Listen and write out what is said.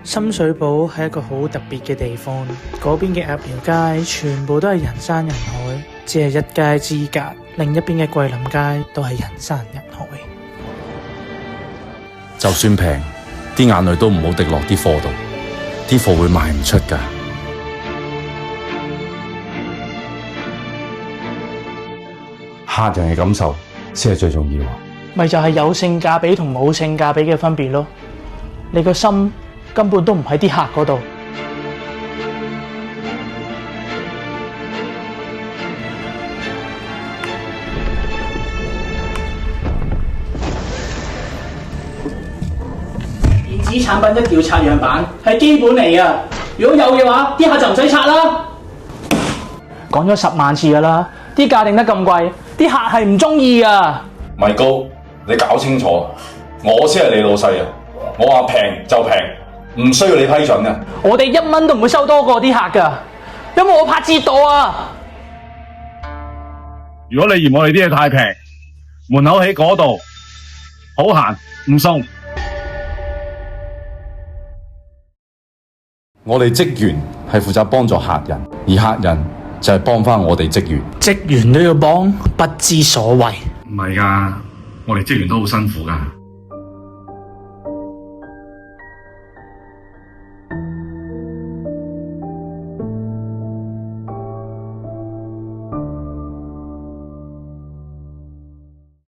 深水埗係一個好特別嘅地方，嗰邊嘅鴨寮街全部都係人山人海，只係一街之隔，另一邊嘅桂林街都係人山人海。就算平，啲眼淚都唔好滴落啲貨度，啲貨會賣唔出㗎。客人嘅感受先係最重要。咪就係有性價比同冇性價比嘅分別咯。你個心根本都唔喺啲客嗰度。電子產品一定要刷樣板，係基本嚟㗎。如果有嘅話，啲客就唔使刷啦。講咗10萬次㗎啦，啲價定得咁貴，啲客係唔中意㗎。米高，你搞清楚，我先係你老細啊！我話平就平，唔需要你批准嘅。我哋1蚊都唔會收多過啲客㗎，因為我怕折墮啊！如果你嫌我哋啲嘢太平，門口喺嗰度，好閒，唔送。我哋職員係負責幫助客人，而客人就係幫返我哋職員。職員都要幫，不知所謂。唔係㗎，我哋職員都好辛苦㗎。